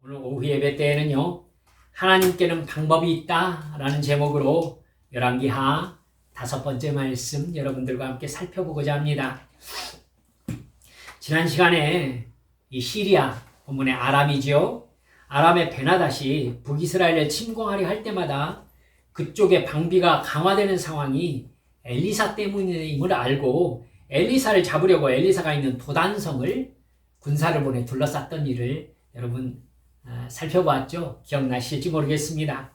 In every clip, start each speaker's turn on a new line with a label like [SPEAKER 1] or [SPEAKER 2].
[SPEAKER 1] 오늘 오후 예배 때에는요, 하나님께는 방법이 있다라는 제목으로 열왕기하 5번째 말씀 여러분들과 함께 살펴보고자 합니다. 지난 시간에 이 시리아, 본문의 아람이죠. 아람의 베나닷이 북이스라엘을 침공하려 할 때마다 그쪽의 방비가 강화되는 상황이 엘리사 때문임을 알고 엘리사를 잡으려고 엘리사가 있는 도단성을 군사를 보내 둘러쌌던 일을 여러분 살펴봤죠. 기억나실지 모르겠습니다.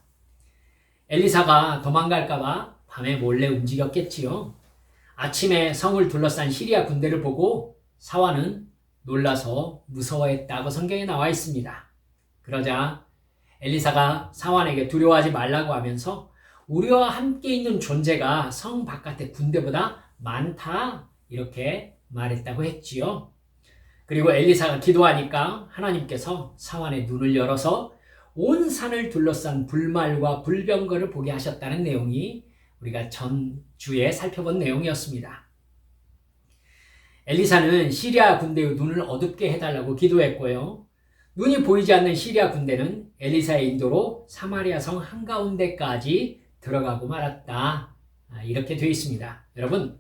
[SPEAKER 1] 엘리사가 도망갈까봐 밤에 몰래 움직였겠지요. 아침에 성을 둘러싼 시리아 군대를 보고 사환은 놀라서 무서워했다고 성경에 나와 있습니다. 그러자 엘리사가 사환에게 두려워하지 말라고 하면서 우리와 함께 있는 존재가 성 바깥의 군대보다 많다 이렇게 말했다고 했지요. 그리고 엘리사가 기도하니까 하나님께서 사환의 눈을 열어서 온 산을 둘러싼 불말과 불병거를 보게 하셨다는 내용이 우리가 전주에 살펴본 내용이었습니다. 엘리사는 시리아 군대의 눈을 어둡게 해달라고 기도했고요. 눈이 보이지 않는 시리아 군대는 엘리사의 인도로 사마리아 성 한가운데까지 들어가고 말았다. 이렇게 되어 있습니다. 여러분,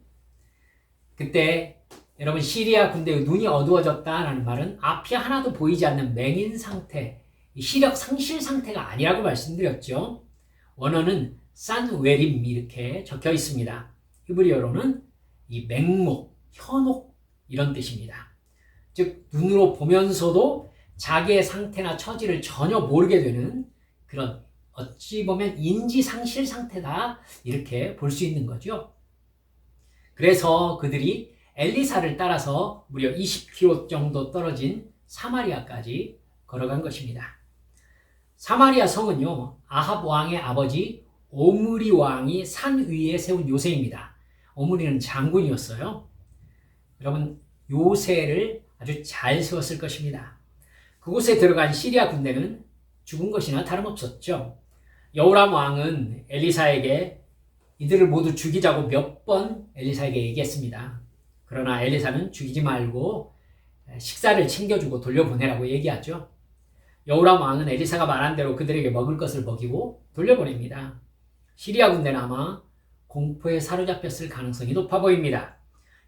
[SPEAKER 1] 그때 여러분 시리아 군대의 눈이 어두워졌다라는 말은 앞이 하나도 보이지 않는 맹인 상태, 시력 상실 상태가 아니라고 말씀드렸죠. 원어는 산웨림 이렇게 적혀 있습니다. 히브리어로는 이 맹목, 현혹 이런 뜻입니다. 즉 눈으로 보면서도 자기의 상태나 처지를 전혀 모르게 되는 그런 어찌 보면 인지 상실 상태다 이렇게 볼 수 있는 거죠. 그래서 그들이 엘리사를 따라서 무려 20km 정도 떨어진 사마리아까지 걸어간 것입니다. 사마리아 성은요, 아합 왕의 아버지 오므리 왕이 산 위에 세운 요새입니다. 오므리는 장군이었어요. 여러분, 요새를 아주 잘 세웠을 것입니다. 그곳에 들어간 시리아 군대는 죽은 것이나 다름없었죠. 여호람 왕은 엘리사에게 이들을 모두 죽이자고 몇 번 엘리사에게 얘기했습니다. 그러나 엘리사는 죽이지 말고 식사를 챙겨주고 돌려보내라고 얘기하죠. 여호람 왕은 엘리사가 말한 대로 그들에게 먹을 것을 먹이고 돌려보냅니다. 시리아 군대는 아마 공포에 사로잡혔을 가능성이 높아 보입니다.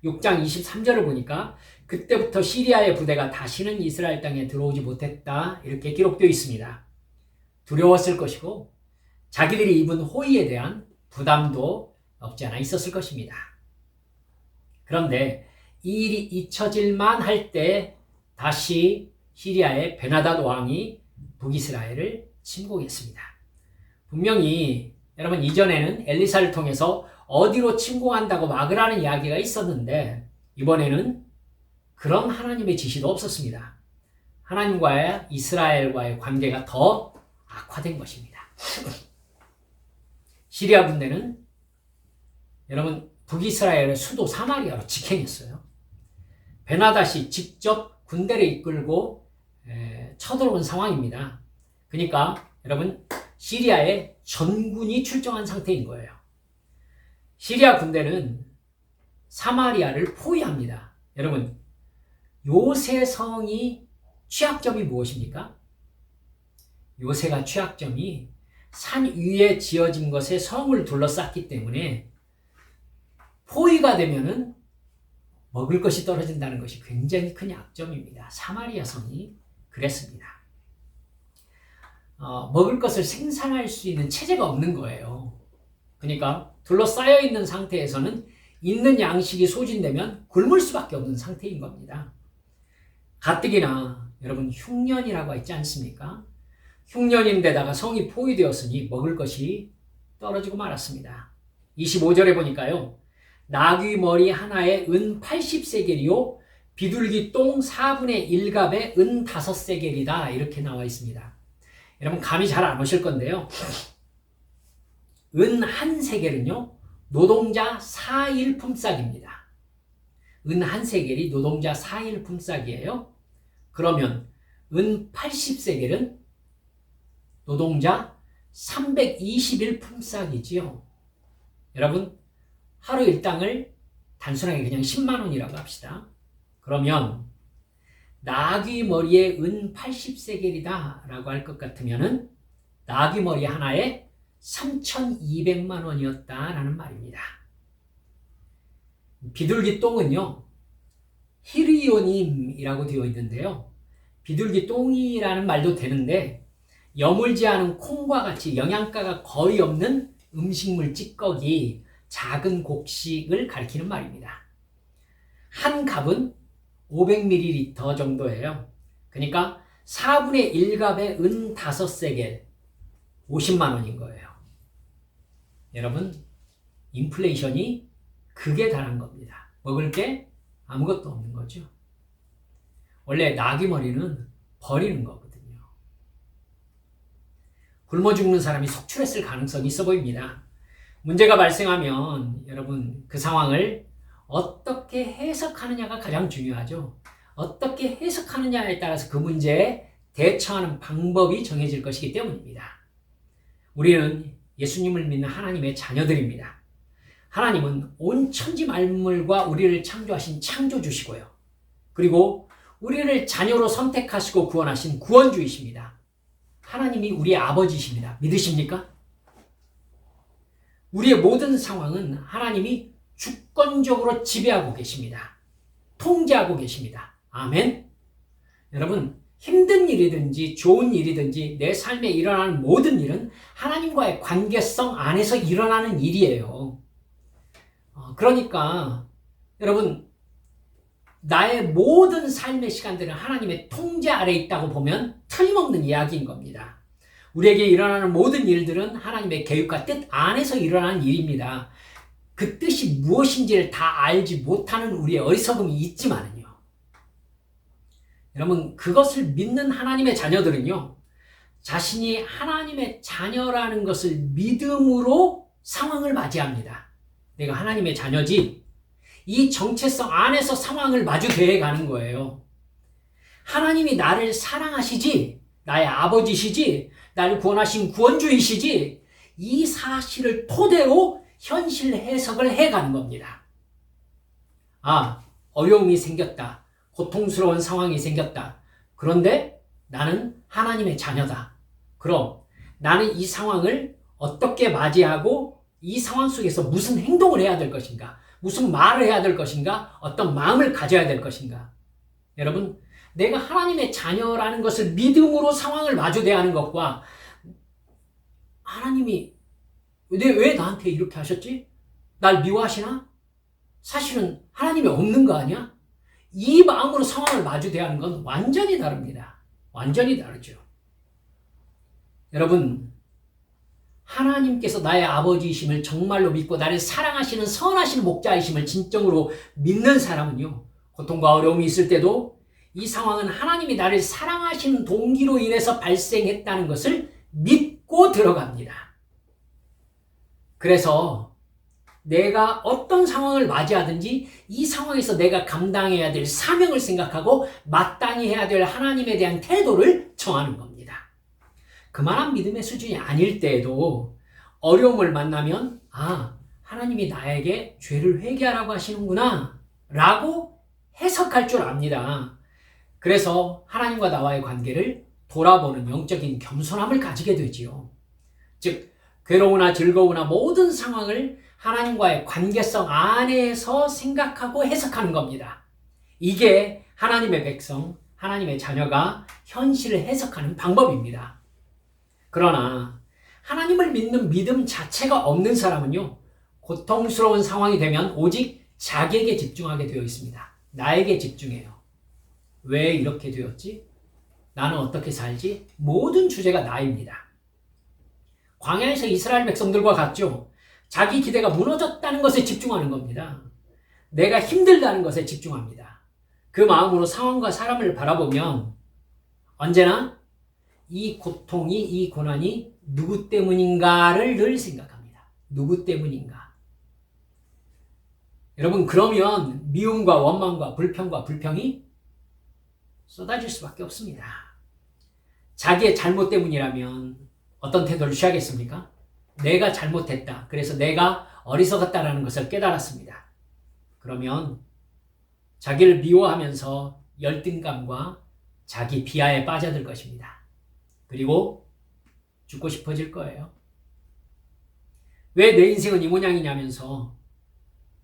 [SPEAKER 1] 6장 23절을 보니까 그때부터 시리아의 부대가 다시는 이스라엘 땅에 들어오지 못했다 이렇게 기록되어 있습니다. 두려웠을 것이고 자기들이 입은 호의에 대한 부담도 없지 않아 있었을 것입니다. 그런데 이 일이 잊혀질만 할 때 다시 시리아의 베나닷 왕이 북이스라엘을 침공했습니다. 분명히 여러분 이전에는 엘리사를 통해서 어디로 침공한다고 막으라는 이야기가 있었는데 이번에는 그런 하나님의 지시도 없었습니다. 하나님과의 이스라엘과의 관계가 더 악화된 것입니다. 시리아 군대는 여러분 북이스라엘의 수도 사마리아로 직행했어요. 베나닷이 직접 군대를 이끌고 쳐들어온 상황입니다. 그러니까 여러분 시리아에 전군이 출정한 상태인 거예요. 시리아 군대는 사마리아를 포위합니다. 여러분 요새 성이 취약점이 무엇입니까? 요새가 취약점이 산 위에 지어진 것에 성을 둘러쌌기 때문에 포위가 되면은 먹을 것이 떨어진다는 것이 굉장히 큰 약점입니다. 사마리아 성이 그랬습니다. 먹을 것을 생산할 수 있는 체제가 없는 거예요. 그러니까 둘러싸여 있는 상태에서는 있는 양식이 소진되면 굶을 수밖에 없는 상태인 겁니다. 가뜩이나 여러분 흉년이라고 있지 않습니까? 흉년인데다가 성이 포위되었으니 먹을 것이 떨어지고 말았습니다. 25절에 보니까요. 나귀 머리 하나에 은 80세겔이요 비둘기 똥 4분의 1갑에 은 5세겔이다 이렇게 나와 있습니다. 여러분 감이 잘 안 오실 건데요. 은 1세겔은요 노동자 4일 품삯입니다. 은 1세겔이 노동자 4일 품삯이에요. 그러면 은 80세겔은 노동자 320일 품삯이지요. 여러분 하루 일당을 단순하게 그냥 10만 원이라고 합시다. 그러면 나귀 머리에 은 80세겔이다 라고 할 것 같으면은 나귀 머리 하나에 3,200만 원이었다라는 말입니다. 비둘기 똥은요, 히르이오님이라고 되어 있는데요. 비둘기 똥이라는 말도 되는데 여물지 않은 콩과 같이 영양가가 거의 없는 음식물 찌꺼기, 작은 곡식을 가리키는 말입니다. 한 갑은 500ml 정도예요. 그러니까 4분의 1갑에 은 5세겔, 50만 원인 거예요. 여러분, 인플레이션이 극에 달한 겁니다. 먹을 게 아무것도 없는 거죠. 원래 나귀 머리는 버리는 거거든요. 굶어 죽는 사람이 속출했을 가능성이 있어 보입니다. 문제가 발생하면 여러분 그 상황을 어떻게 해석하느냐가 가장 중요하죠. 어떻게 해석하느냐에 따라서 그 문제에 대처하는 방법이 정해질 것이기 때문입니다. 우리는 예수님을 믿는 하나님의 자녀들입니다. 하나님은 온 천지 만물과 우리를 창조하신 창조주시고요. 그리고 우리를 자녀로 선택하시고 구원하신 구원주이십니다. 하나님이 우리의 아버지십니다. 믿으십니까? 우리의 모든 상황은 하나님이 주권적으로 지배하고 계십니다. 통제하고 계십니다. 아멘. 여러분, 힘든 일이든지 좋은 일이든지 내 삶에 일어나는 모든 일은 하나님과의 관계성 안에서 일어나는 일이에요. 그러니까 여러분, 나의 모든 삶의 시간들은 하나님의 통제 아래에 있다고 보면 틀림없는 이야기인 겁니다. 우리에게 일어나는 모든 일들은 하나님의 계획과 뜻 안에서 일어나는 일입니다. 그 뜻이 무엇인지를 다 알지 못하는 우리의 어리석음이 있지만은요. 여러분, 그것을 믿는 하나님의 자녀들은요, 자신이 하나님의 자녀라는 것을 믿음으로 상황을 맞이합니다. 내가 하나님의 자녀지, 이 정체성 안에서 상황을 마주대해 가는 거예요. 하나님이 나를 사랑하시지, 나의 아버지시지, 나를 구원하신 구원주이시지, 이 사실을 토대로 현실 해석을 해가는 겁니다. 아, 어려움이 생겼다. 고통스러운 상황이 생겼다. 그런데 나는 하나님의 자녀다. 그럼 나는 이 상황을 어떻게 맞이하고 이 상황 속에서 무슨 행동을 해야 될 것인가? 무슨 말을 해야 될 것인가? 어떤 마음을 가져야 될 것인가? 여러분, 내가 하나님의 자녀라는 것을 믿음으로 상황을 마주대하는 것과 하나님이 왜 나한테 이렇게 하셨지? 날 미워하시나? 사실은 하나님이 없는 거 아니야? 이 마음으로 상황을 마주대하는 건 완전히 다릅니다. 완전히 다르죠. 여러분, 하나님께서 나의 아버지이심을 정말로 믿고 나를 사랑하시는 선하신 목자이심을 진정으로 믿는 사람은요, 고통과 어려움이 있을 때도 이 상황은 하나님이 나를 사랑하시는 동기로 인해서 발생했다는 것을 믿고 들어갑니다. 그래서 내가 어떤 상황을 맞이하든지 이 상황에서 내가 감당해야 될 사명을 생각하고 마땅히 해야 될 하나님에 대한 태도를 정하는 겁니다. 그만한 믿음의 수준이 아닐 때에도 어려움을 만나면 하나님이 나에게 죄를 회개하라고 하시는구나 라고 해석할 줄 압니다. 그래서 하나님과 나와의 관계를 돌아보는 영적인 겸손함을 가지게 되지요. 즉 괴로우나 즐거우나 모든 상황을 하나님과의 관계성 안에서 생각하고 해석하는 겁니다. 이게 하나님의 백성, 하나님의 자녀가 현실을 해석하는 방법입니다. 그러나 하나님을 믿는 믿음 자체가 없는 사람은요, 고통스러운 상황이 되면 오직 자기에게 집중하게 되어 있습니다. 나에게 집중해요. 왜 이렇게 되었지? 나는 어떻게 살지? 모든 주제가 나입니다. 광야에서 이스라엘 백성들과 같죠. 자기 기대가 무너졌다는 것에 집중하는 겁니다. 내가 힘들다는 것에 집중합니다. 그 마음으로 상황과 사람을 바라보면 언제나 이 고통이, 이 고난이 누구 때문인가를 늘 생각합니다. 누구 때문인가? 여러분, 그러면 미움과 원망과 불평과 불평이 쏟아질 수밖에 없습니다. 자기의 잘못 때문이라면 어떤 태도를 취하겠습니까? 내가 잘못했다. 그래서 내가 어리석었다라는 것을 깨달았습니다. 그러면 자기를 미워하면서 열등감과 자기 비하에 빠져들 것입니다. 그리고 죽고 싶어질 거예요. 왜 내 인생은 이 모양이냐면서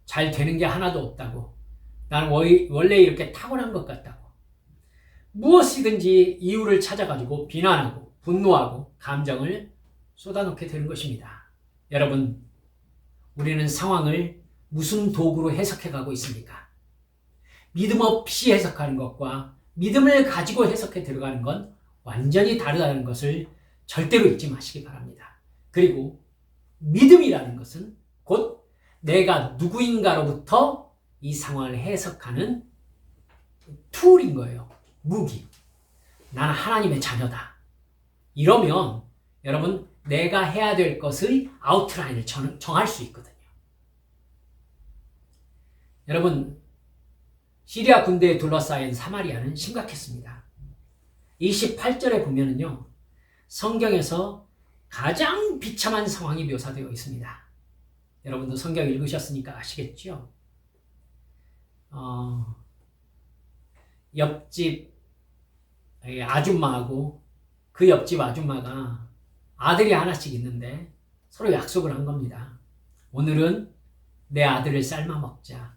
[SPEAKER 1] 잘 되는 게 하나도 없다고. 나는 원래 이렇게 타고난 것 같다고. 무엇이든지 이유를 찾아가지고 비난하고 분노하고 감정을 쏟아놓게 되는 것입니다. 여러분, 우리는 상황을 무슨 도구로 해석해가고 있습니까? 믿음 없이 해석하는 것과 믿음을 가지고 해석해 들어가는 건 완전히 다르다는 것을 절대로 잊지 마시기 바랍니다. 그리고 믿음이라는 것은 곧 내가 누구인가로부터 이 상황을 해석하는 툴인 거예요. 무기. 나는 하나님의 자녀다. 이러면 여러분, 내가 해야 될 것의 아웃라인을 정할 수 있거든요. 여러분, 시리아 군대에 둘러싸인 사마리아는 심각했습니다. 28절에 보면은요, 성경에서 가장 비참한 상황이 묘사되어 있습니다. 여러분도 성경 읽으셨으니까 아시겠죠? 옆집 아줌마하고 그 옆집 아줌마가 아들이 하나씩 있는데 서로 약속을 한 겁니다. 오늘은 내 아들을 삶아 먹자.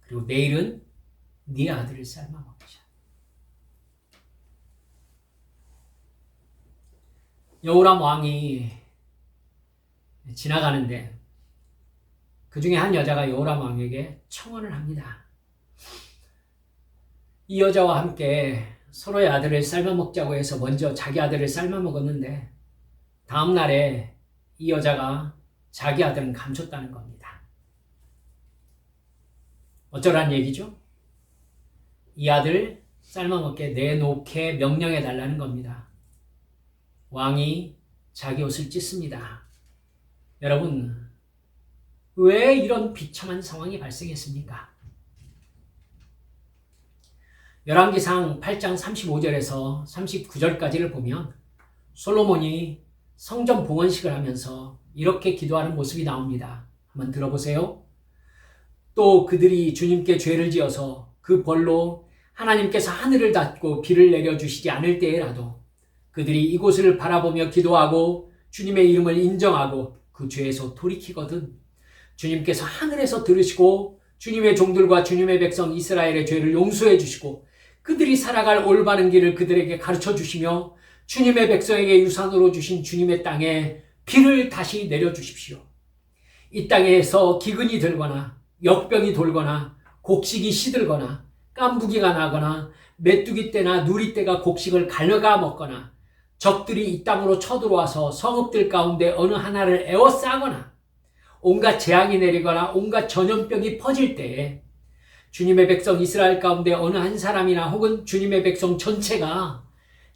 [SPEAKER 1] 그리고 내일은 네 아들을 삶아 먹자. 여호람 왕이 지나가는데 그 중에 한 여자가 여호람 왕에게 청혼을 합니다. 이 여자와 함께 서로의 아들을 삶아 먹자고 해서 먼저 자기 아들을 삶아 먹었는데 다음 날에 이 여자가 자기 아들은 감췄다는 겁니다. 어쩌란 얘기죠? 이 아들 삶아 먹게 내놓게 명령해 달라는 겁니다. 왕이 자기 옷을 찢습니다. 여러분, 왜 이런 비참한 상황이 발생했습니까? 열왕기상 8장 35절에서 39절까지를 보면 솔로몬이 성전 봉헌식을 하면서 이렇게 기도하는 모습이 나옵니다. 한번 들어보세요. 또 그들이 주님께 죄를 지어서 그 벌로 하나님께서 하늘을 닫고 비를 내려주시지 않을 때에라도 그들이 이곳을 바라보며 기도하고 주님의 이름을 인정하고 그 죄에서 돌이키거든 주님께서 하늘에서 들으시고 주님의 종들과 주님의 백성 이스라엘의 죄를 용서해 주시고 그들이 살아갈 올바른 길을 그들에게 가르쳐 주시며 주님의 백성에게 유산으로 주신 주님의 땅에 비를 다시 내려주십시오. 이 땅에서 기근이 들거나 역병이 돌거나 곡식이 시들거나 깐부기가 나거나 메뚜기 떼나 누리 떼가 곡식을 갈려가 먹거나 적들이 이 땅으로 쳐들어와서 성읍들 가운데 어느 하나를 에워싸거나 온갖 재앙이 내리거나 온갖 전염병이 퍼질 때에 주님의 백성 이스라엘 가운데 어느 한 사람이나 혹은 주님의 백성 전체가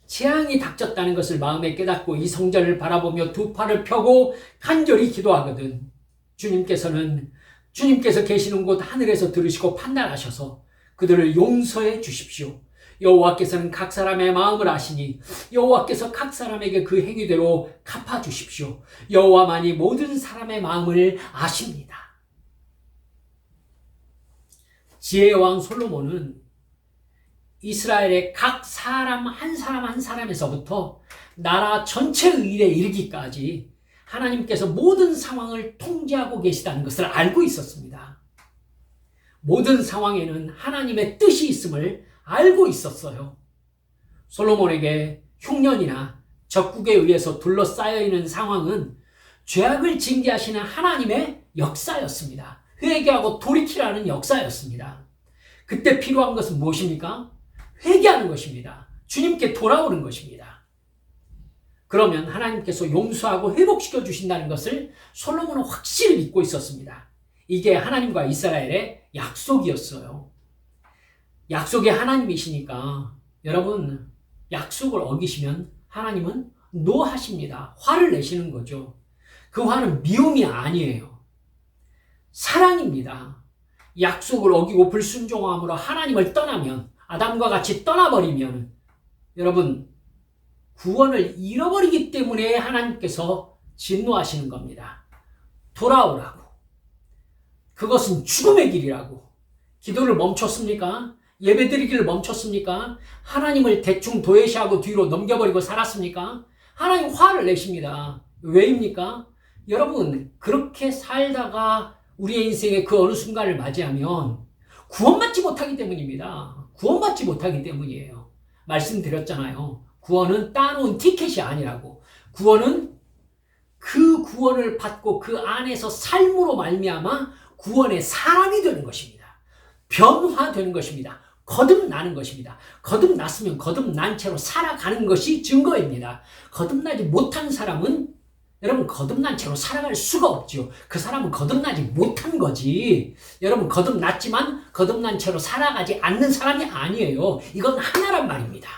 [SPEAKER 1] 재앙이 닥쳤다는 것을 마음에 깨닫고 이 성전을 바라보며 두 팔을 펴고 간절히 기도하거든 주님께서 계시는 곳 하늘에서 들으시고 판단하셔서 그들을 용서해 주십시오. 여호와께서는 각 사람의 마음을 아시니 여호와께서 각 사람에게 그 행위대로 갚아 주십시오. 여호와만이 모든 사람의 마음을 아십니다. 지혜의 왕 솔로몬은 이스라엘의 각 사람 한 사람에서부터 나라 전체의 일에 이르기까지 하나님께서 모든 상황을 통제하고 계시다는 것을 알고 있었습니다. 모든 상황에는 하나님의 뜻이 있음을 알고 있었어요. 솔로몬에게 흉년이나 적국에 의해서 둘러싸여 있는 상황은 죄악을 징계하시는 하나님의 역사였습니다. 회개하고 돌이키라는 역사였습니다. 그때 필요한 것은 무엇입니까? 회개하는 것입니다. 주님께 돌아오는 것입니다. 그러면 하나님께서 용서하고 회복시켜 주신다는 것을 솔로몬은 확실히 믿고 있었습니다. 이게 하나님과 이스라엘의 약속이었어요. 약속이 하나님이시니까 여러분 약속을 어기시면 하나님은 노하십니다. 화를 내시는 거죠. 그 화는 미움이 아니에요. 사랑입니다. 약속을 어기고 불순종함으로 하나님을 떠나면 아담과 같이 떠나버리면 여러분 구원을 잃어버리기 때문에 하나님께서 진노하시는 겁니다. 돌아오라고. 그것은 죽음의 길이라고. 기도를 멈췄습니까? 예배드리기를 멈췄습니까? 하나님을 대충 도외시하고 뒤로 넘겨버리고 살았습니까? 하나님 화를 내십니다. 왜입니까? 여러분, 그렇게 살다가 우리의 인생의 그 어느 순간을 맞이하면 구원받지 못하기 때문입니다. 구원받지 못하기 때문이에요. 말씀드렸잖아요. 구원은 따놓은 티켓이 아니라고. 구원은 그 구원을 받고 그 안에서 삶으로 말미암아 구원의 사람이 되는 것입니다. 변화되는 것입니다. 거듭나는 것입니다. 거듭났으면 거듭난 채로 살아가는 것이 증거입니다. 거듭나지 못한 사람은 여러분 거듭난 채로 살아갈 수가 없죠. 그 사람은 거듭나지 못한 거지. 여러분 거듭났지만 거듭난 채로 살아가지 않는 사람이 아니에요. 이건 하나란 말입니다.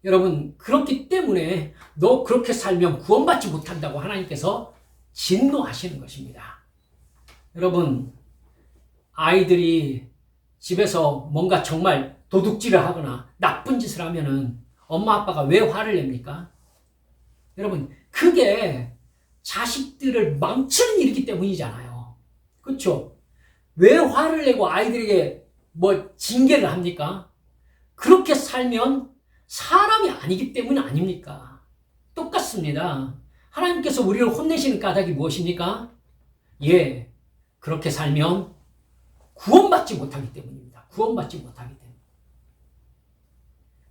[SPEAKER 1] 여러분 그렇기 때문에 너 그렇게 살면 구원받지 못한다고 하나님께서 진노하시는 것입니다. 여러분 아이들이 집에서 뭔가 정말 도둑질을 하거나 나쁜 짓을 하면은 엄마 아빠가 왜 화를 냅니까? 여러분 그게 자식들을 망치는 일이기 때문이잖아요. 그렇죠? 왜 화를 내고 아이들에게 뭐 징계를 합니까? 그렇게 살면 사람이 아니기 때문 아닙니까? 똑같습니다. 하나님께서 우리를 혼내시는 까닭이 무엇입니까? 예, 그렇게 살면 구원받지 못하기 때문입니다. 구원받지 못하기 때문에.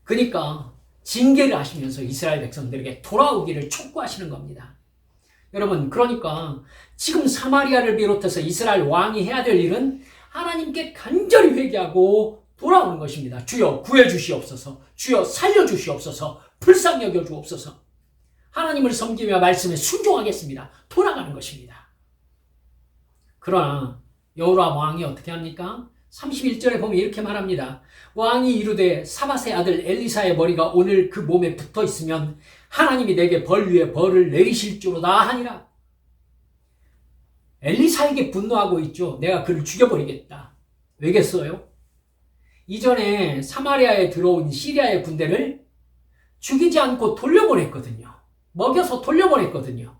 [SPEAKER 1] 그러니까 징계를 하시면서 이스라엘 백성들에게 돌아오기를 촉구하시는 겁니다. 여러분, 그러니까 지금 사마리아를 비롯해서 이스라엘 왕이 해야 될 일은 하나님께 간절히 회개하고 돌아오는 것입니다. 주여 구해주시옵소서. 주여 살려주시옵소서. 불쌍히 여겨주옵소서. 하나님을 섬기며 말씀에 순종하겠습니다. 돌아가는 것입니다. 그러나 여호람 왕이 어떻게 합니까? 31절에 보면 이렇게 말합니다. 왕이 이르되 사밧의 아들 엘리사의 머리가 오늘 그 몸에 붙어 있으면 하나님이 내게 벌 위에 벌을 내리실 줄로다 하니라. 엘리사에게 분노하고 있죠. 내가 그를 죽여버리겠다. 왜겠어요? 이전에 사마리아에 들어온 시리아의 군대를 죽이지 않고 돌려보냈거든요. 먹여서 돌려보냈거든요.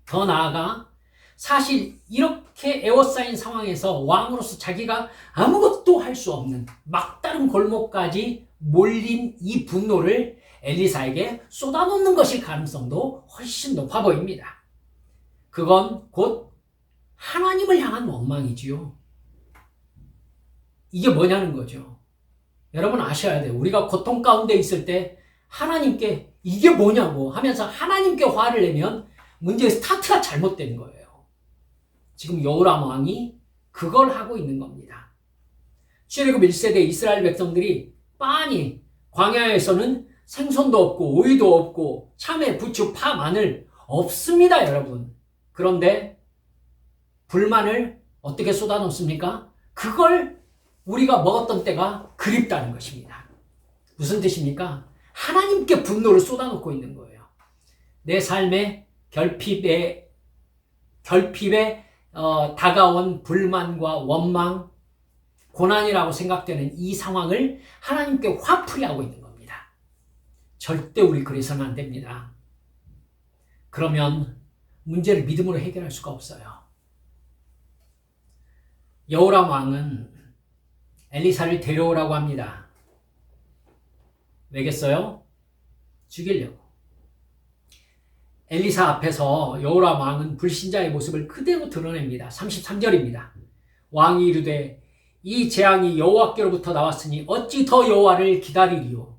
[SPEAKER 1] 더 나아가 사실 이렇게 에워싸인 상황에서 왕으로서 자기가 아무것도 할 수 없는 막다른 골목까지 몰린 이 분노를 엘리사에게 쏟아놓는 것일 가능성도 훨씬 높아 보입니다. 그건 곧 하나님을 향한 원망이지요. 이게 뭐냐는 거죠. 여러분 아셔야 돼요. 우리가 고통 가운데 있을 때 하나님께 이게 뭐냐고 하면서 하나님께 화를 내면 문제의 스타트가 잘못된 거예요. 지금 여호람 왕이 그걸 하고 있는 겁니다. 출애굽 1세대 이스라엘 백성들이 빤히 광야에서는 생선도 없고 오이도 없고 참외, 부추, 파, 마늘 없습니다, 여러분. 그런데 불만을 어떻게 쏟아놓습니까? 그걸 우리가 먹었던 때가 그립다는 것입니다. 무슨 뜻입니까? 하나님께 분노를 쏟아놓고 있는 거예요. 내 삶의 결핍에 다가온 불만과 원망, 고난이라고 생각되는 이 상황을 하나님께 화풀이하고 있는 겁니다. 절대 우리 그래서는 안 됩니다. 그러면 문제를 믿음으로 해결할 수가 없어요. 여호람 왕은 엘리사를 데려오라고 합니다. 왜겠어요? 죽이려고. 엘리사 앞에서 여호람 왕은 불신자의 모습을 그대로 드러냅니다. 33절입니다. 왕이 이르되 이 재앙이 여호와께로부터 나왔으니 어찌 더 여호와를 기다리리요.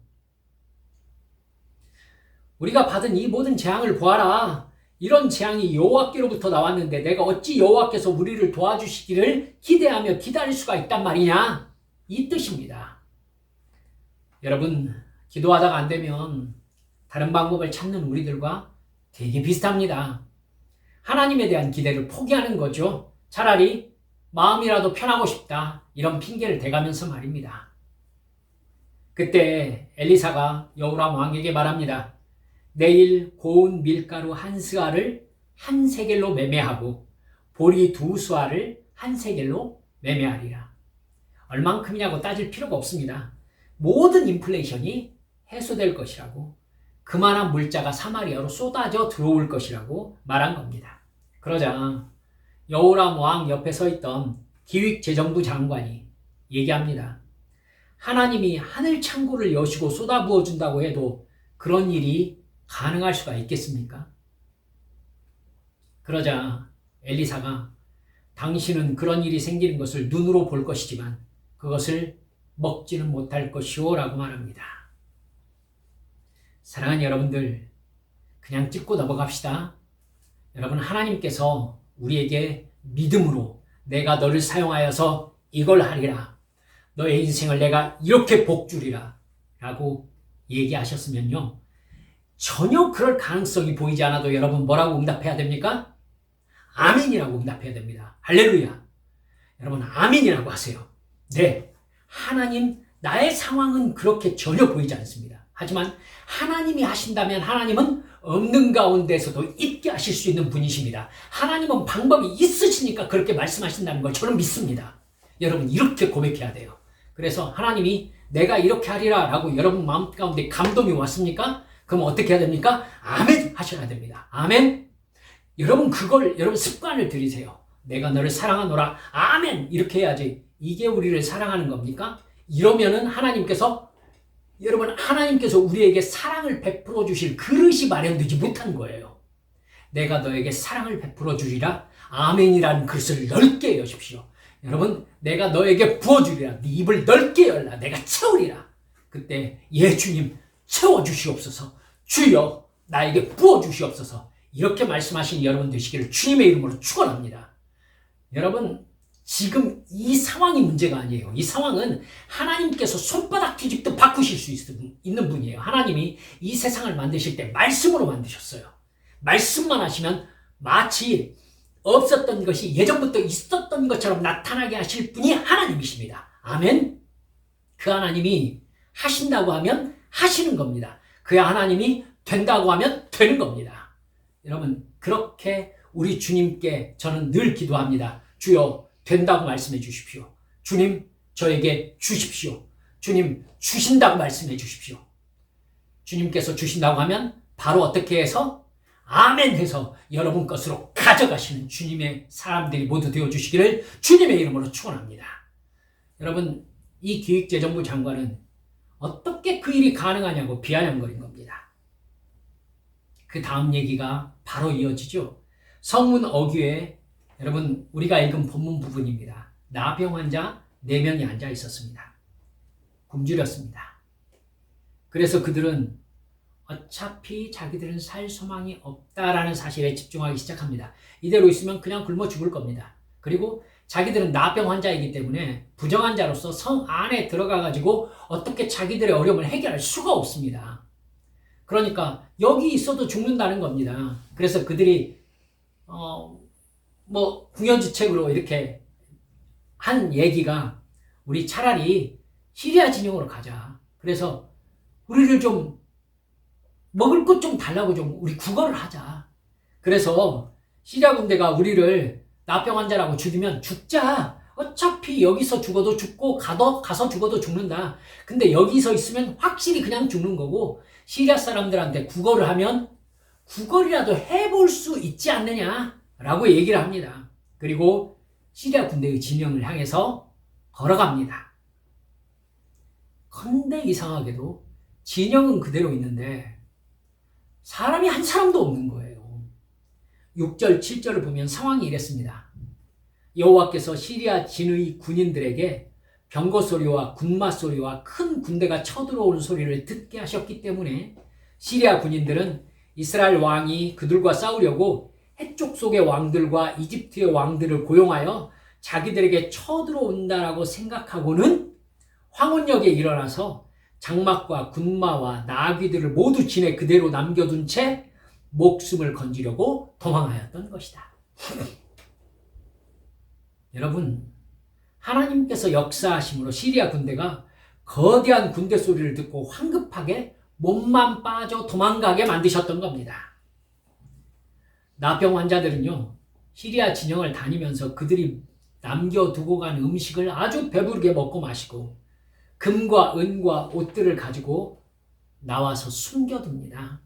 [SPEAKER 1] 우리가 받은 이 모든 재앙을 보아라. 이런 재앙이 여호와께로부터 나왔는데 내가 어찌 여호와께서 우리를 도와주시기를 기대하며 기다릴 수가 있단 말이냐. 이 뜻입니다. 여러분 기도하다가 안 되면 다른 방법을 찾는 우리들과 되게 비슷합니다. 하나님에 대한 기대를 포기하는 거죠. 차라리 마음이라도 편하고 싶다. 이런 핑계를 대가면서 말입니다. 그때 엘리사가 여호람 왕에게 말합니다. 내일 고운 밀가루 한 스아를 한 세겔로 매매하고 보리 두 수아를 한 세겔로 매매하리라. 얼만큼이냐고 따질 필요가 없습니다. 모든 인플레이션이 해소될 것이라고, 그만한 물자가 사마리아로 쏟아져 들어올 것이라고 말한 겁니다. 그러자 여호람 왕 옆에 서 있던 기획재정부 장관이 얘기합니다. 하나님이 하늘 창고를 여시고 쏟아부어 준다고 해도 그런 일이 가능할 수가 있겠습니까? 그러자 엘리사가 당신은 그런 일이 생기는 것을 눈으로 볼 것이지만 그것을 먹지는 못할 것이오 라고 말합니다. 사랑하는 여러분들, 그냥 찍고 넘어갑시다. 여러분, 하나님께서 우리에게 믿음으로 내가 너를 사용하여서 이걸 하리라, 너의 인생을 내가 이렇게 복주리라 라고 얘기하셨으면요, 전혀 그럴 가능성이 보이지 않아도 여러분 뭐라고 응답해야 됩니까? 아멘이라고 응답해야 됩니다. 할렐루야. 여러분, 아멘이라고 하세요. 네, 하나님, 나의 상황은 그렇게 전혀 보이지 않습니다. 하지만 하나님이 하신다면 하나님은 없는 가운데서도 있게 하실 수 있는 분이십니다. 하나님은 방법이 있으시니까 그렇게 말씀하신다는 걸 저는 믿습니다. 여러분, 이렇게 고백해야 돼요. 그래서 하나님이 내가 이렇게 하리라 라고 여러분 마음 가운데 감동이 왔습니까? 그럼 어떻게 해야 됩니까? 아멘 하셔야 됩니다. 아멘. 여러분, 그걸 여러분 습관을 들이세요. 내가 너를 사랑하노라. 아멘. 이렇게 해야지. 이게 우리를 사랑하는 겁니까? 이러면은 하나님께서 우리에게 사랑을 베풀어 주실 그릇이 마련되지 못한 거예요. 내가 너에게 사랑을 베풀어 주리라. 아멘이라는 그릇을 넓게 여십시오. 여러분, 내가 너에게 부어주리라. 네 입을 넓게 열라. 내가 채우리라. 그때 예 주님 채워주시옵소서. 주여 나에게 부어주시옵소서. 이렇게 말씀하신 여러분 되시기를 주님의 이름으로 축원합니다. 여러분, 지금 이 상황이 문제가 아니에요. 이 상황은 하나님께서 손바닥 뒤집도 바꾸실 수 있는 분이에요. 하나님이 이 세상을 만드실 때 말씀으로 만드셨어요. 말씀만 하시면 마치 없었던 것이 예전부터 있었던 것처럼 나타나게 하실 분이 하나님이십니다. 아멘. 그 하나님이 하신다고 하면 하시는 겁니다. 그 하나님이 된다고 하면 되는 겁니다. 여러분, 그렇게 우리 주님께 저는 늘 기도합니다. 주여 된다고 말씀해 주십시오. 주님 저에게 주십시오. 주님 주신다고 말씀해 주십시오. 주님께서 주신다고 하면 바로 어떻게 해서 아멘 해서 여러분 것으로 가져가시는 주님의 사람들이 모두 되어주시기를 주님의 이름으로 축원합니다. 여러분, 이 기획재정부 장관은 어떻게 그 일이 가능하냐고 비아냥거린 겁니다. 그 다음 얘기가 바로 이어지죠. 성문 어귀에 여러분 우리가 읽은 본문 부분입니다. 나병 환자 4명이 앉아 있었습니다. 굶주렸습니다. 그래서 그들은 어차피 자기들은 살 소망이 없다라는 사실에 집중하기 시작합니다. 이대로 있으면 그냥 굶어 죽을 겁니다. 그리고 자기들은 나병 환자이기 때문에 부정한 자로서 성 안에 들어가가지고 어떻게 자기들의 어려움을 해결할 수가 없습니다. 그러니까 여기 있어도 죽는다는 겁니다. 그래서 그들이 궁여지책으로 이렇게 한 얘기가 우리 차라리 시리아 진영으로 가자. 그래서 우리를 좀 먹을 것 좀 달라고 좀 우리 구걸을 하자. 그래서 시리아 군대가 우리를 나병 환자라고 죽이면 죽자. 어차피 여기서 죽어도 죽고 가서 죽어도 죽는다. 근데 여기서 있으면 확실히 그냥 죽는 거고 시리아 사람들한테 구걸을 하면 구걸이라도 해볼 수 있지 않느냐라고 얘기를 합니다. 그리고 시리아 군대의 진영을 향해서 걸어갑니다. 근데 이상하게도 진영은 그대로 있는데 사람이 한 사람도 없는 거예요. 6절, 7절을 보면 상황이 이랬습니다. 여호와께서 시리아 진의 군인들에게 병거 소리와 군마 소리와 큰 군대가 쳐들어오는 소리를 듣게 하셨기 때문에 시리아 군인들은 이스라엘 왕이 그들과 싸우려고 해쪽 속의 왕들과 이집트의 왕들을 고용하여 자기들에게 쳐들어온다라고 생각하고는 황혼역에 일어나서 장막과 군마와 나귀들을 모두 진에 그대로 남겨둔 채 목숨을 건지려고 도망하였던 것이다. 여러분, 하나님께서 역사하심으로 시리아 군대가 거대한 군대 소리를 듣고 황급하게 몸만 빠져 도망가게 만드셨던 겁니다. 나병 환자들은요, 시리아 진영을 다니면서 그들이 남겨두고 간 음식을 아주 배부르게 먹고 마시고 금과 은과 옷들을 가지고 나와서 숨겨둡니다.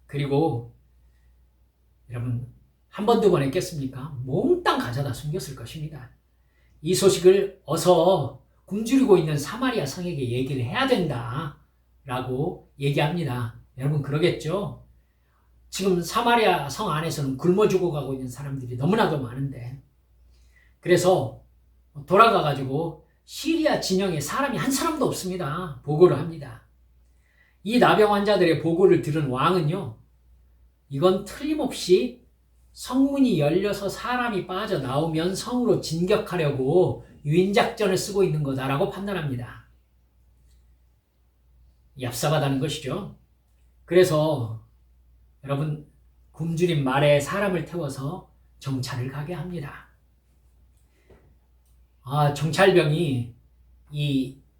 [SPEAKER 1] 그리고 여러분, 한 번, 두 번 했겠습니까? 몽땅 가져다 숨겼을 것입니다. 이 소식을 어서 굶주리고 있는 사마리아 성에게 얘기를 해야 된다라고 얘기합니다. 여러분 그러겠죠? 지금 사마리아 성 안에서는 굶어 죽어가고 있는 사람들이 너무나도 많은데, 그래서 돌아가가지고 시리아 진영에 사람이 한 사람도 없습니다. 보고를 합니다. 이 나병 환자들의 보고를 들은 왕은요, 이건 틀림없이 성문이 열려서 사람이 빠져나오면 성으로 진격하려고 유인작전을 쓰고 있는 거다라고 판단합니다. 얍삽하다는 것이죠. 그래서 여러분, 굶주린 말에 사람을 태워서 정찰을 가게 합니다. 정찰병이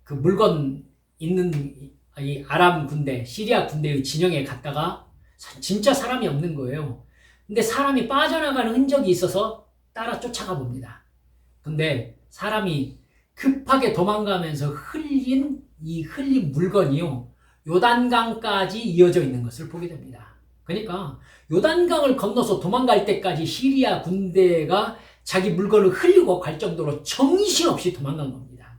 [SPEAKER 1] 그 물건 있는 이 아람 군대, 시리아 군대의 진영에 갔다가 진짜 사람이 없는 거예요. 근데 사람이 빠져나가는 흔적이 있어서 따라 쫓아가 봅니다. 근데 사람이 급하게 도망가면서 흘린 물건이요, 요단강까지 이어져 있는 것을 보게 됩니다. 그러니까 요단강을 건너서 도망갈 때까지 시리아 군대가 자기 물건을 흘리고 갈 정도로 정신없이 도망간 겁니다.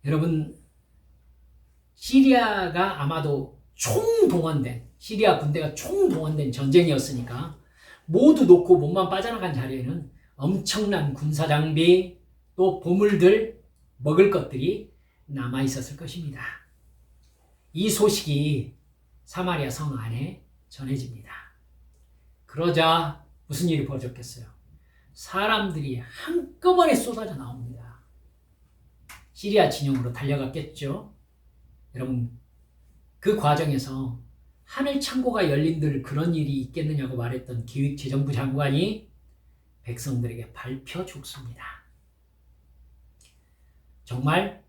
[SPEAKER 1] 여러분, 시리아가 아마도 시리아 군대가 총동원된 전쟁이었으니까 모두 놓고 몸만 빠져나간 자리에는 엄청난 군사장비, 또 보물들, 먹을 것들이 남아있었을 것입니다. 이 소식이 사마리아 성 안에 전해집니다. 그러자 무슨 일이 벌어졌겠어요? 사람들이 한꺼번에 쏟아져 나옵니다. 시리아 진영으로 달려갔겠죠? 여러분, 그 과정에서 하늘 창고가 열린들 그런 일이 있겠느냐고 말했던 기획재정부 장관이 백성들에게 밟혀 죽습니다. 정말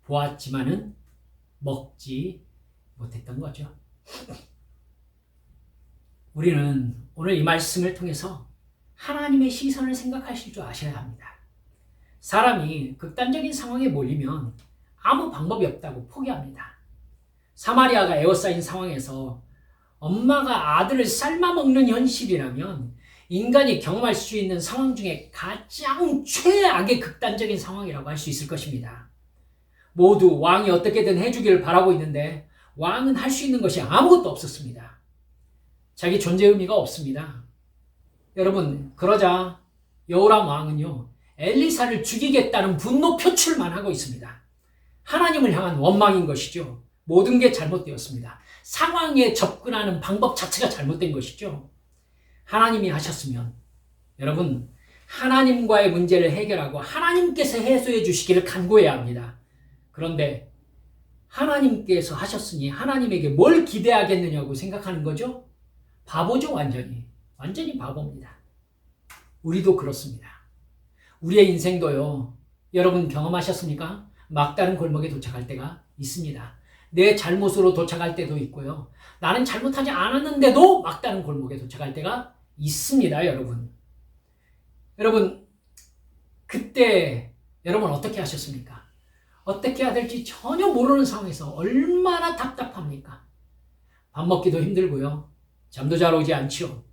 [SPEAKER 1] 보았지만은 먹지 못했던 거죠. 우리는 오늘 이 말씀을 통해서 하나님의 시선을 생각하실 줄 아셔야 합니다. 사람이 극단적인 상황에 몰리면 아무 방법이 없다고 포기합니다. 사마리아가 에워싸인 상황에서 엄마가 아들을 삶아먹는 현실이라면 인간이 경험할 수 있는 상황 중에 가장 최악의 극단적인 상황이라고 할 수 있을 것입니다. 모두 왕이 어떻게든 해주기를 바라고 있는데 왕은 할 수 있는 것이 아무것도 없었습니다. 자기 존재 의미가 없습니다. 여러분, 그러자 여호람 왕은요, 엘리사를 죽이겠다는 분노 표출만 하고 있습니다. 하나님을 향한 원망인 것이죠. 모든 게 잘못되었습니다. 상황에 접근하는 방법 자체가 잘못된 것이죠. 하나님이 하셨으면, 여러분, 하나님과의 문제를 해결하고 하나님께서 해소해 주시기를 간구해야 합니다. 그런데 하나님께서 하셨으니 하나님에게 뭘 기대하겠느냐고 생각하는 거죠? 바보죠, 완전히. 완전히 바보입니다. 우리도 그렇습니다. 우리의 인생도요, 여러분 경험하셨습니까? 막다른 골목에 도착할 때가 있습니다. 내 잘못으로 도착할 때도 있고요. 나는 잘못하지 않았는데도 막다른 골목에 도착할 때가 있습니다, 여러분. 여러분, 그때 여러분 어떻게 하셨습니까? 어떻게 해야 될지 전혀 모르는 상황에서 얼마나 답답합니까? 밥 먹기도 힘들고요. 잠도 잘 오지 않지요.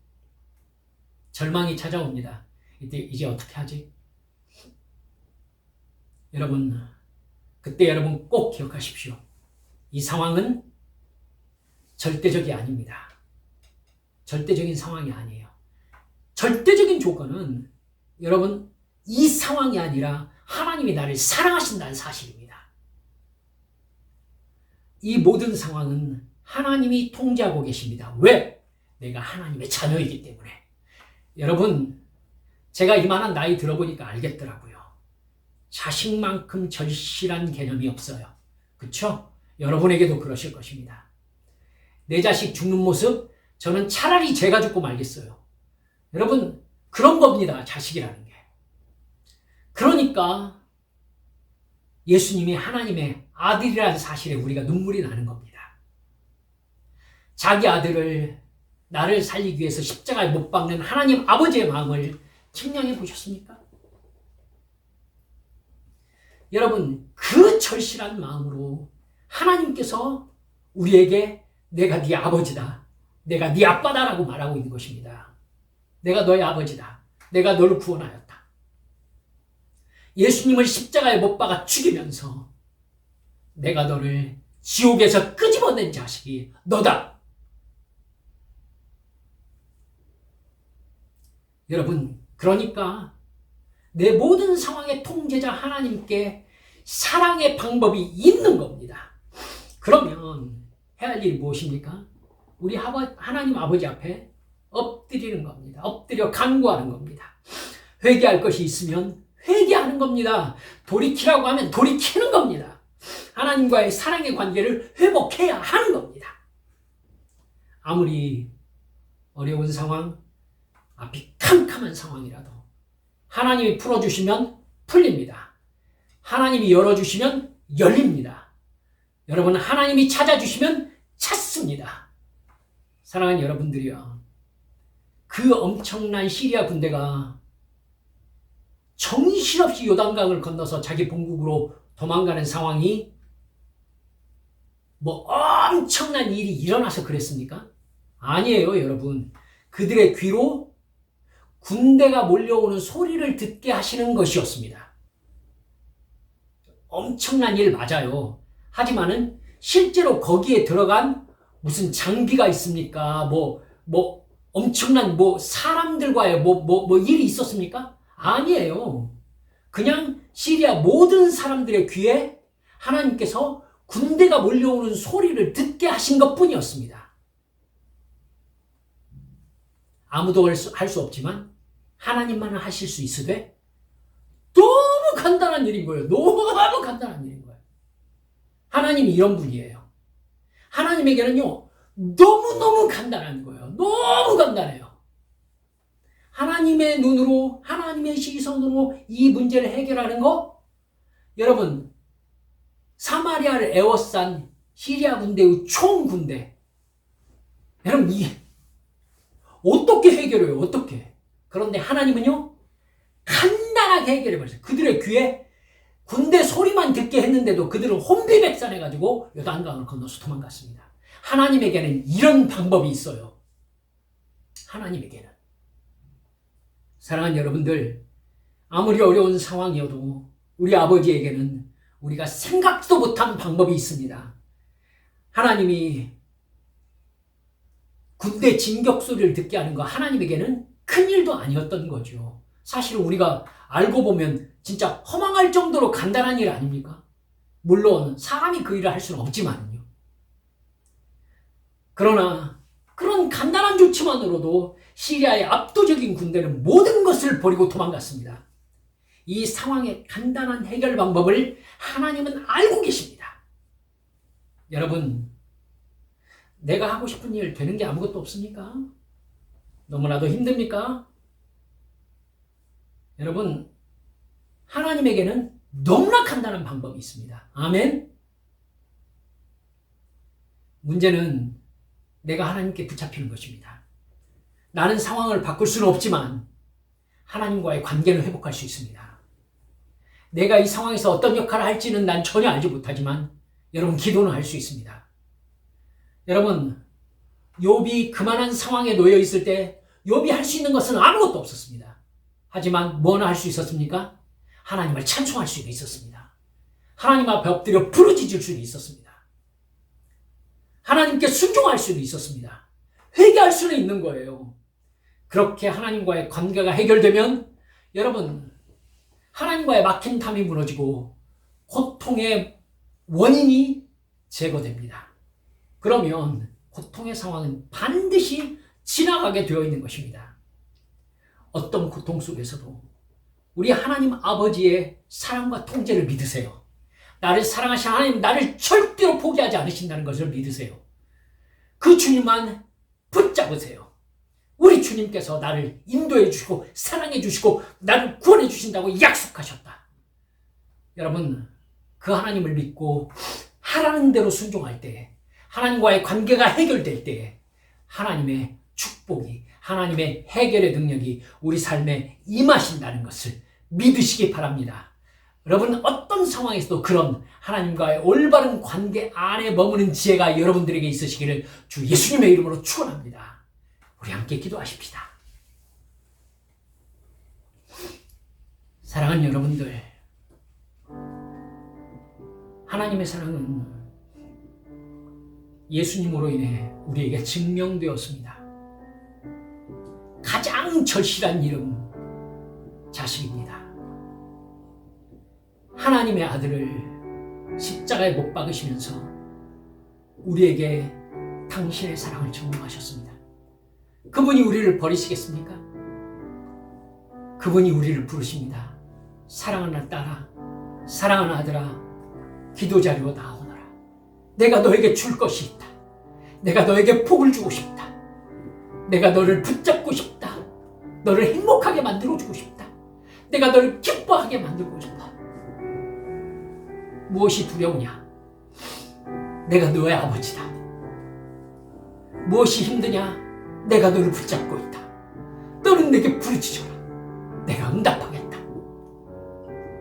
[SPEAKER 1] 절망이 찾아옵니다. 이제 어떻게 하지? 여러분, 그때 여러분 꼭 기억하십시오. 이 상황은 절대적이 아닙니다. 절대적인 상황이 아니에요. 절대적인 조건은 여러분, 이 상황이 아니라 하나님이 나를 사랑하신다는 사실입니다. 이 모든 상황은 하나님이 통제하고 계십니다. 왜? 내가 하나님의 자녀이기 때문에. 여러분, 제가 이만한 나이 들어보니까 알겠더라고요. 자식만큼 절실한 개념이 없어요. 그쵸? 여러분에게도 그러실 것입니다. 내 자식 죽는 모습, 저는 차라리 제가 죽고 말겠어요. 여러분, 그런 겁니다, 자식이라는 게. 그러니까 예수님이 하나님의 아들이라는 사실에 우리가 눈물이 나는 겁니다. 자기 아들을 나를 살리기 위해서 십자가에 못 박는 하나님 아버지의 마음을 측량해 보셨습니까? 여러분, 그 절실한 마음으로 하나님께서 우리에게 내가 네 아버지다, 내가 네 아빠다라고 말하고 있는 것입니다. 내가 너의 아버지다, 내가 너를 구원하였다. 예수님을 십자가에 못 박아 죽이면서 내가 너를 지옥에서 끄집어낸 자식이 너다. 여러분, 그러니까 내 모든 상황의 통제자 하나님께 사랑의 방법이 있는 겁니다. 그러면 해야 할 일이 무엇입니까? 우리 하나님 아버지 앞에 엎드리는 겁니다. 엎드려 간구하는 겁니다. 회개할 것이 있으면 회개하는 겁니다. 돌이키라고 하면 돌이키는 겁니다. 하나님과의 사랑의 관계를 회복해야 하는 겁니다. 아무리 어려운 상황, 앞이 캄캄한 상황이라도 하나님이 풀어주시면 풀립니다. 하나님이 열어주시면 열립니다. 여러분, 하나님이 찾아주시면 찾습니다. 사랑하는 여러분들이요, 그 엄청난 시리아 군대가 정신없이 요단강을 건너서 자기 본국으로 도망가는 상황이 뭐 엄청난 일이 일어나서 그랬습니까? 아니에요, 여러분. 그들의 귀로 군대가 몰려오는 소리를 듣게 하시는 것이었습니다. 엄청난 일 맞아요. 하지만은 실제로 거기에 들어간 무슨 장비가 있습니까? 엄청난 사람들과의 일이 있었습니까? 아니에요. 그냥 시리아 모든 사람들의 귀에 하나님께서 군대가 몰려오는 소리를 듣게 하신 것 뿐이었습니다. 아무도 할 수 없지만 하나님만은 하실 수 있으되 너무 간단한 일인 거예요. 너무 간단한 일인 거예요. 하나님이 이런 분이에요. 하나님에게는요, 너무너무 간단한 거예요. 너무 간단해요. 하나님의 눈으로, 하나님의 시선으로 이 문제를 해결하는 거, 여러분, 사마리아를 에워싼 시리아 군대의 총군대, 여러분, 어떻게 해결해요? 어떻게? 그런데 하나님은요, 간단하게 해결해버렸어요. 그들의 귀에 군대 소리만 듣게 했는데도 그들은 혼비백산해가지고 요단강을 건너서 도망갔습니다. 하나님에게는 이런 방법이 있어요. 하나님에게는. 사랑하는 여러분들, 아무리 어려운 상황이어도 우리 아버지에게는 우리가 생각도 못한 방법이 있습니다. 하나님이 군대 진격 소리를 듣게 하는 거, 하나님에게는 큰일도 아니었던 거죠. 사실 우리가 알고 보면 진짜 허망할 정도로 간단한 일 아닙니까? 물론 사람이 그 일을 할 수는 없지만요. 그러나 그런 간단한 조치만으로도 시리아의 압도적인 군대는 모든 것을 버리고 도망갔습니다. 이 상황의 간단한 해결 방법을 하나님은 알고 계십니다. 여러분, 내가 하고 싶은 일 되는 게 아무것도 없습니까? 너무나도 힘듭니까? 여러분, 하나님에게는 너무나 간단한 방법이 있습니다. 아멘? 문제는 내가 하나님께 붙잡히는 것입니다. 나는 상황을 바꿀 수는 없지만 하나님과의 관계를 회복할 수 있습니다. 내가 이 상황에서 어떤 역할을 할지는 난 전혀 알지 못하지만 여러분, 기도는 할 수 있습니다. 여러분, 욥이 그만한 상황에 놓여 있을 때 욥이 할 수 있는 것은 아무것도 없었습니다. 하지만 뭐나 할 수 있었습니까? 하나님을 찬송할 수도 있었습니다. 하나님 앞에 엎드려 부르짖을 수도 있었습니다. 하나님께 순종할 수도 있었습니다. 회개할 수는 있는 거예요. 그렇게 하나님과의 관계가 해결되면 여러분, 하나님과의 막힌 담이 무너지고 고통의 원인이 제거됩니다. 그러면 고통의 상황은 반드시 지나가게 되어 있는 것입니다. 어떤 고통 속에서도 우리 하나님 아버지의 사랑과 통제를 믿으세요. 나를 사랑하신 하나님, 나를 절대로 포기하지 않으신다는 것을 믿으세요. 그 주님만 붙잡으세요. 우리 주님께서 나를 인도해 주시고 사랑해 주시고 나를 구원해 주신다고 약속하셨다. 여러분, 그 하나님을 믿고 하라는 대로 순종할 때, 하나님과의 관계가 해결될 때 하나님의 축복이, 하나님의 해결의 능력이 우리 삶에 임하신다는 것을 믿으시기 바랍니다. 여러분, 어떤 상황에서도 그런 하나님과의 올바른 관계 안에 머무는 지혜가 여러분들에게 있으시기를 주 예수님의 이름으로 축원합니다. 우리 함께 기도하십시다. 사랑하는 여러분들, 하나님의 사랑은 예수님으로 인해 우리에게 증명되었습니다. 가장 절실한 이름, 자식입니다. 하나님의 아들을 십자가에 못 박으시면서 우리에게 당신의 사랑을 증명하셨습니다. 그분이 우리를 버리시겠습니까? 그분이 우리를 부르십니다. 사랑하는 딸아, 사랑하는 아들아, 기도 자리로 나오너라. 내가 너에게 줄 것이 있다. 내가 너에게 복을 주고 싶다. 내가 너를 붙잡고 싶다. 너를 행복하게 만들어주고 싶다. 내가 너를 기뻐하게 만들고 싶다. 무엇이 두려우냐? 내가 너의 아버지다. 무엇이 힘드냐? 내가 너를 붙잡고 있다. 너는 내게 부르짖어라. 내가 응답하겠다.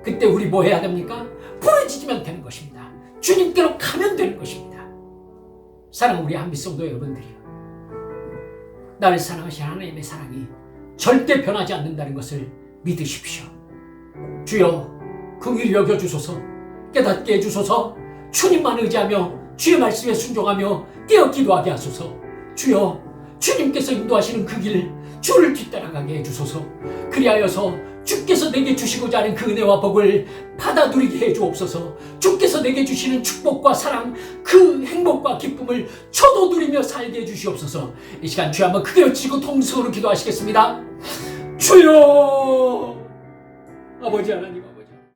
[SPEAKER 1] 그때 우리 뭐 해야 됩니까? 부르짖으면 되는 것입니다. 주님께로 가면 되는 것입니다. 사랑하는 우리 한빛성도 여러분들이요, 나를 사랑하신 하나님의 사랑이 절대 변하지 않는다는 것을 믿으십시오. 주여, 긍휼히 여겨주소서, 깨닫게 해주소서, 주님만 의지하며 주의 말씀에 순종하며 깨어 기도하게 하소서. 주여, 주님께서 인도하시는 그 길, 주를 뒤따라가게 해주소서. 그리하여서 주께서 내게 주시고자 하는 그 은혜와 복을 받아 누리게 해주옵소서. 주께서 내게 주시는 축복과 사랑, 그 행복과 기쁨을 저도 누리며 살게 해주시옵소서. 이 시간 주여 한번 크게 외치고 통성으로 기도하시겠습니다. 주여, 아버지 하나님,